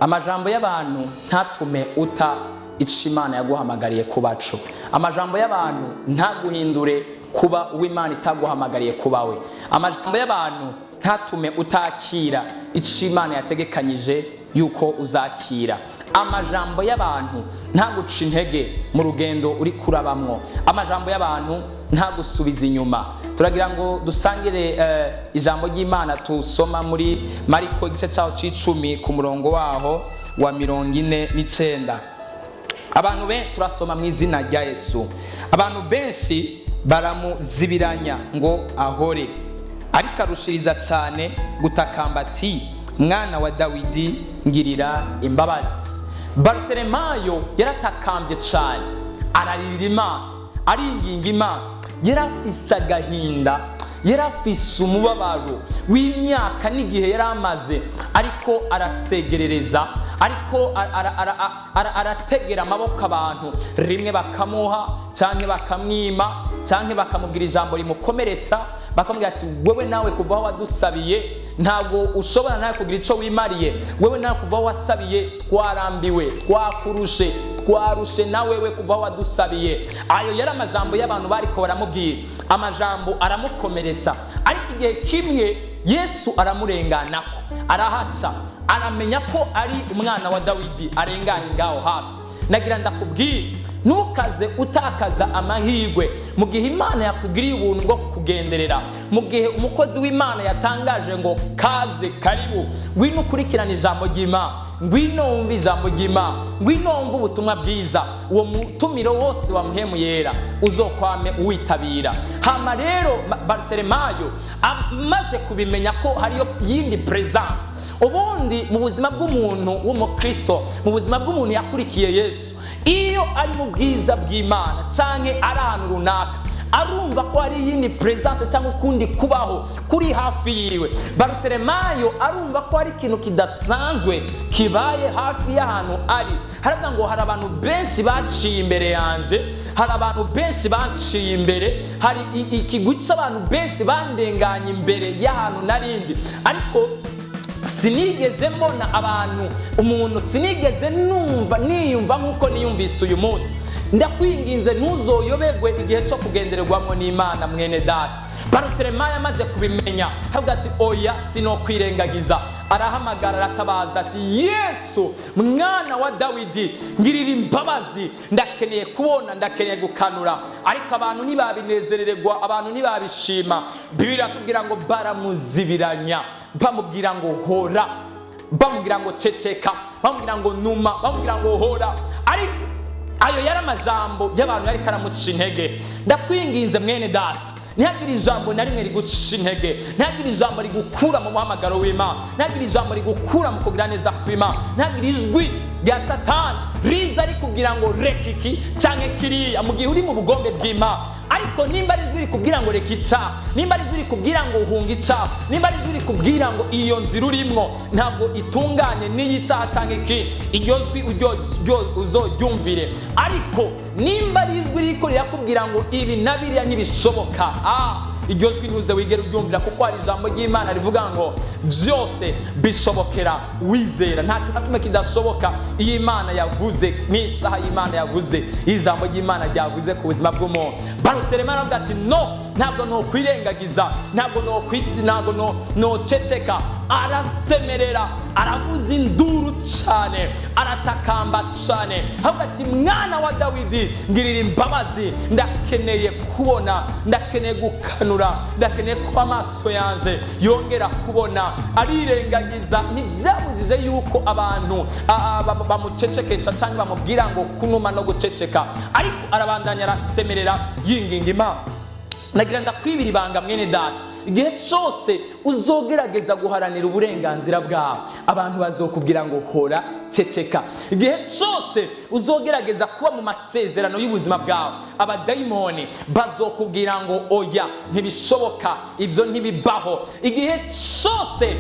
Amajambo y'abantu ntatume uta ico Imana yaguhamagariye kubaco. Amajambo y'abantu ntaguhindure kuba uw'Imana itaguhamagariye kubawe. Amajambo y'abantu ntatume utakira ico Imana yategekanyije yuko uzakira. Amajambo y'abantu ntaguca intege mu rugendo uri kurabamwo. Amajambo y'abantu ntagusubiza inyuma. Turagira ngo dusangire ijambo ry'Imana tusoma muri Mariko igice cyaho c'icumi ku murongo waho wa 49. Abantu benshi turasoma mu izina rya Yesu. Abantu benshi baramuzibiranya ngo ahore, ariko arushiriza cyane gutakamba ati mwana wa Dawidi ngirira imbabazi. Bartelemayo yaratakambye cyane, ararira Imana, aringinga Imana, yarafise agahinda, yarafise umubabaro w'imyaka n'igihe yaramaze, ariko arasegerereza, ariko arategera amaboko abantu, rimwe bakamuha canke bakamwima canke bakamubwira ijambo rimukomeretsa, bakamubwira ati wewe nawe kuva aho wadusabiye ntabwo ushobora nawe kugira ico wimariye, wewe nawe kuva aho wasabiye twarambiwe, twakurushe, twarushe nawewe kuva aho wadusabiye. Ayo yari amajambo y'abantu bariko baramubwira, amajambo aramukomeretsa, ariko igihe kimwe Yesu aramurenganako, arahaca, aramenya ko ari umwana wa Dawidi arenganye ngaho hafi. Nagira ndakubwira, ntukaze utakaza amahirwe mu gihe Imana yakugiriye ubuntu bwo kugenderera, mu gihe umukozi w'Imana yatangaje ngo kaze karibu, ngwino ukurikirana ijambo ry'Imana, ngwino wumva ijambo ry'Imana, ngwino wumva ubutumwa bwiza. Uwo mutumiro wose wa Mpwemu Yera uzokwame uwitabira. Hama rero Bartelemayo amaze kubimenya ko hariyo yindi presence ubundi mu buzima bw'umuntu w'umukristo, mu buzima bw'umuntu yakurikiye Yesu, iyo ari mu bwiza bw'Imana canke ari ahantu runaka, arumva ko ari yindi presence cyangwa ukundi kubaho kuri hafi yiwe. Bartelemayo arumva ko ari ikintu kidasanzwe kibaye hafi y'ahantu ari. Haravuga ngo hari abantu benshi baciye imbere yanje, hari abantu benshi baciye imbere, hari ikigwi c'abantu benshi bandenganye imbere y'ahantu narindi, ariko sinigeze mbona abantu, umuntu sinigeze niyumva nk'uko niyumvise uyu munsi. Ndakwinginze ntuzoyoberwe igihe cyo kugendererwamo n'Imana mwene data. Bartelemayo amaze kubimenya, havuga ati oya sinokwirengagiza, arahamagara, aratabaza ati Yesu mwana wa Dawidi ngirira imbabazi, ndakeneye kubona, ndakeneye gukanura. Ariko abantu ntibabinezerererwa, abantu ntibabishima. Bibiliya tubwira ngo baramuzibiranya, bamubwira ngo hora, bamubwira ngo ceceka, bamubwira ngo numa, bamubwira ngo hora. Ariko ayo yari amajambo y'abantu yari karamucisha intege. Ndakwinginze mwene data, ntihagire ijambo na rimwe rigucisha intege, ntihagire ijambo rigukura mu muhamagaro w'Imana, ntihagire ijambo rigukura mu kugira neza kw'Imana, ntihagire ijwi rya Satani riza rikubwira ngo reka iki canke kiriya mu gihe uri mu bugombe bw'Imana. Ariko nimba ari ijwi rikubwira ngo reka icaha, nimba ari ijwi rikubwira ngo uhunga icaha, nimba ari ijwi rikubwira ngo iyo nzira urimwo ntabwo itunganye n'iyicaha canke iki, iryo jwi uzoryumvire. Ariko nimba ari ijwi riko rirakubwira ngo ibi na biriya ntibishoboka, iryo jwi ntuze wigera uryumvira, kuko hari ijambo ry'Imana rivuga ngo byose bishobokera wizera. Nta kintu na kimwe kidashoboka iyo Imana yavuze, n'isaha y'Imana yavuze, ijambo ry'Imana ryavuze ku buzima bw'umuntu. Bartelemayo aravuga ati no, ntabwo nokwirengagiza, ntabwo noceceka. Arasemerera, aravuza induru cyane, aratakamba cyane, avuga ati mwana wa Dawidi ngirira imbabazi, ndakeneye kubona, ndakeneye gukanura, ndakeneye ko amaso yanje yongera kubona. Arirengagiza, ntibyabujije yuko abantu bamucecekesha cyangwa bamubwira ngo kunuma no guceceka, ariko arabandanya arasemerera yinginga Imana. Nagira ndakwibira ibanga mwene data, igihe cyose uzogerageza guharanira uburenganzira bwawe, abantu bazokubwira ngo hora, ceceka. Igihe cyose uzogerageza kuba mu masezerano y'ubuzima bwawe, abadayimoni bazokubwira ngo oya, ntibishoboka, ibyo ntibibaho. Igihe cyose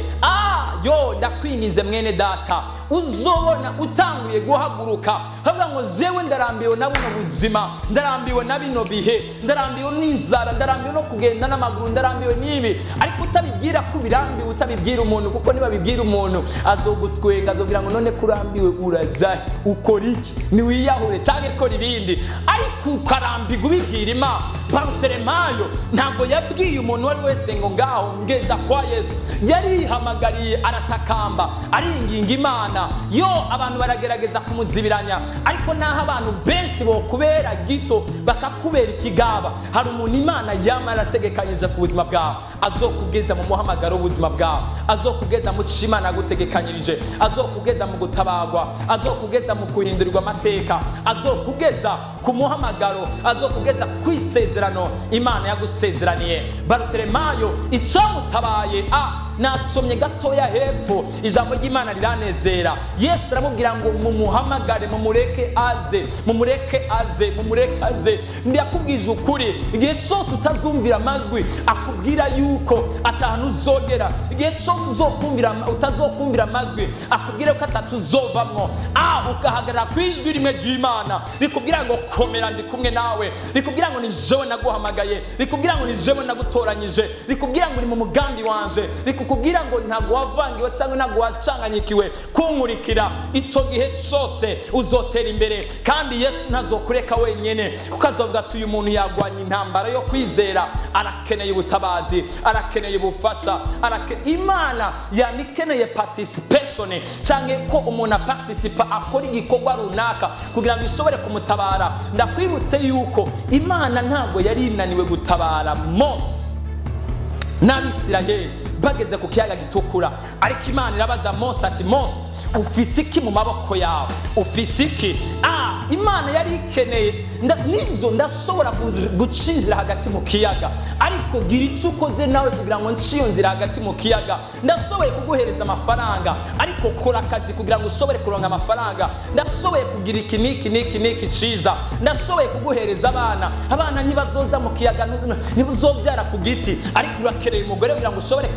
ndakwinginze mwene data, uzobona utanguye guhaguruka havuga ngo jewe ndarambiwe na buno buzima, ndarambiwe na bino bihe, ndarambiwe n'inzara, ndarambiwe no kugenda n'amaguru, ndarambiwe n'ibi, ariko utabibwira ko birambiwe, utabibwira umuntu, kuko niba bibwira umuntu azogutwenga, azobwira ngo none kurambiwe urajahe, ukora iki, niwiyahure cyangwa ikora ibindi. Ariko ukarambirwa ubibwira Imana. Barutolemayo ntabwo yabwiye umuntu uwo ari wese ngo ngaho ngeza kwa Yesu, yarihamagariye aratakamba, aringinga Imana. Abantu baragerageza kumuzibiranya, ariko naho abantu benshi bokubera gito bakakubera ikigaba, hari umuntu Imana yamara ategekanyije ku buzima bwawe, azokugeza mu muhamagaro w'ubuzima bwawe, azokugeza mu cyo Imana yagutegekanyirije, azokugeza mu gutabagwa, azokugeza mu kuhindurirwa amateka, azokugeza ku muhamagaro, azokugeza ku isezerano Imana yagusezeraniye. Barutolemayo icamutabaye, nasomye gatoya hepfo, ijambo ry'Imana riranezera. Yesu aramubwira ngo mumuhamagare, mumureke aze, mumureke aze, mumureke aze. Ndakubwije ukuri, igihe cyose utazumvira amajwi akubwira yuko atahantu uzogera, igihe cyose utazokumvira amajwi akubwira ko atatuzovamwo, ugahagarara ku ijwi rimwe ry'Imana rikubwira ngo komera, ndi kumwe nawe, rikubwira ngo ni jewe naguhamagaye, rikubwira ngo ni jewe nagutoranyije, rikubwira ngo uri mu mugambi wanje, rikubwira ngo ntago wavangiwe cyangwa ntago wacanganyikiwe kunkurikira. Icyo gihe cyose uzotera imbere, kandi Yesu ntazokureka wenyene, kuko azovuga ati uyu muntu yagwanye intambara yo kwizera, arakeneye ubutabazi, arakeneye ubufasha, Imana yamikeneye participation, cyangwa ko umuntu aparticipa akora igikorwa runaka kugira ngo ishobore kumutabara. Ndakwibutse yuko Imana ntabwo yari inaniwe gutabara Mose n'Abisirayeli bageze ku kiyaga gitukura, ariko Imana irabaza Mose ati Mose, ufise iki mu maboko yawe, ufise iki? Imana yari ikeneye n'inzo ndashobora gucinzira hagati mu kiyaga, ariko gira icyo ukoze nawe kugira ngo nciyo nzira hagati mu kiyaga. Ndashoboye kuguhereza amafaranga, ariko kora akazi kugira ngo ushobore kuronka amafaranga. Ndashoboye kugira iki niki ciza, ndashoboye kuguhereza abana ntibazoza mu kiyaga, ntibuzobyara ku giti, ariko urakereye umugore kugira ngo ushobore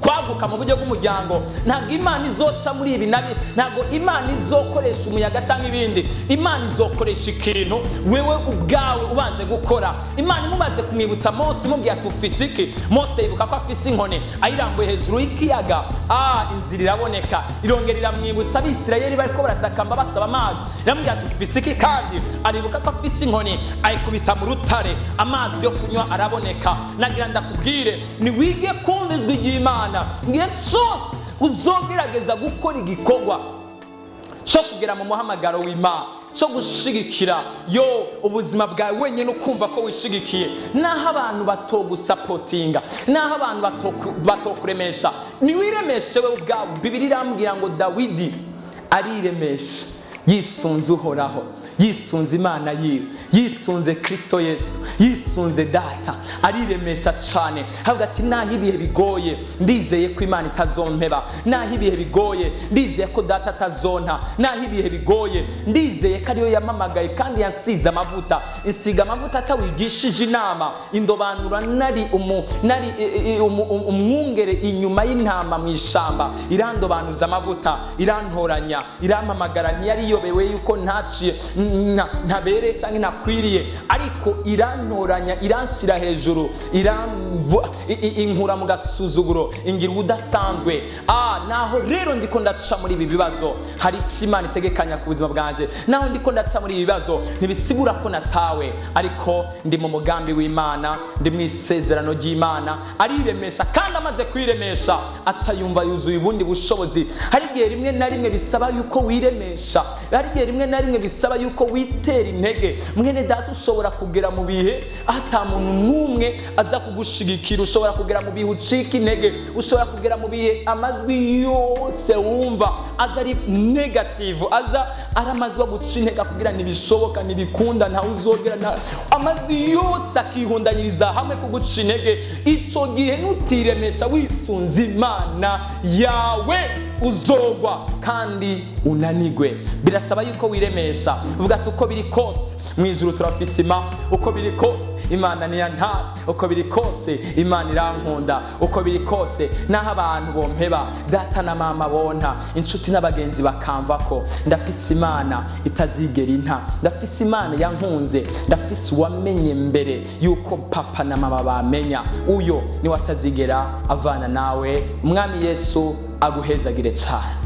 kwaguka mu buryo bw'umuryango. Ntabwo Imana izoca muri ibi nabi, ntabwo Imana izokoresha umuyaga cyangwa ibindi. Imana izokoresha ikintu wewe ubwawe ubanje gukora. Imana imumaze kumwibutsa Mose, imubwira ati ufise iki? Mose yibuka ko afise inkoni, ayirambuye hejuru y'ikiyaga, inzira iraboneka. Irongera iramwibutsa Abisirayeli bariko baratakamba basaba amazi, iramubwira ati ufise iki? Kandi aribuka ko afise inkoni, ayikubita mu rutare, amazi yo kunywa araboneka. Nagira ndakubwire, ni wige kumva ijwi ry'Imana. Ngiye cyose uzogerageza gukora igikorwa cyo kugera mu muhamagaro w'Imana, cyo gushigikira ubuzima bwawe wenyine ukumva ko wishigikiye, naho abantu batogusapotinga, naho abantu batokuremesha, niwiremeshe we ubwawe. Bibiliya irambwira ngo Dawidi ariremesha yisunze Uhoraho, yisunze Imana yiwe, yisunze Kristo Yesu, yisunze Data, ariremesha cyane. Havuga ati naho ibihe bigoye ndizeye ko Imana itazompeba, naho ibihe bigoye ndizeye ko Data atazonta, naho ibihe bigoye ndizeye ko ariyo yamamagaye kandi yansize amavuta, insiga amavuta atawigishije inama, indobanura nari umwungere inyuma y'intama mu ishamba, irandobanuza amavuta, irantoranya, irampamagara, ntiyari yobewe yuko ntaciye ntabere cyangwa ntakwiriye, ariko irantoranya, iranshira hejuru, inkura mu gasuzuguro, ingira udasanzwe. Naho rero ndiko ndaca muri ibi bibazo, hari icyo Imana itegekanya ku buzima bwanje. Naho ndiko ndaca muri ibi bibazo ntibisigura ko natawe, ariko ndi mu mugambi w'Imana, ndi mu isezerano ry'Imana. Ariremesha, kandi amaze kwiremesha aca yumva yuzuye ubundi bushobozi. Hari igihe rimwe na rimwe bisaba yuko wiremesha, hari igihe rimwe na rimwe bisaba yuko witera intege. Mwene data, ushobora kugera mu bihe ata muntu n'umwe aza kugushigikira, ushobora kugera mu bihe ucika intege, ushobora kugera mu bihe amajwi yose wumva aza ari negative, aza ari amajwi aguca intege kugira ntibishoboka, ntibikunda, ntawe uzogera, amajwi yose akihundanyiriza hamwe kuguca intege. Icyo gihe nutiremesha wisunze Imana yawe, uzogwa kandi unanigwe. Birasaba yuko wiremesha uvuga ati uko biri kose mu ijuru turafise Imana, uko biri kose Imana niya ntari, uko biri kose Imana irankunda, uko biri kose naho abantu bompeba, data na mama bonta, inshuti n'abagenzi bakamva ko ndafise Imana itazigera inta, ndafise Imana yankunze, ndafise uwamenye mbere yuko papa na mama bamenya. Uyo ni watazigera avana nawe. Umwami Yesu aguhezagire cyane.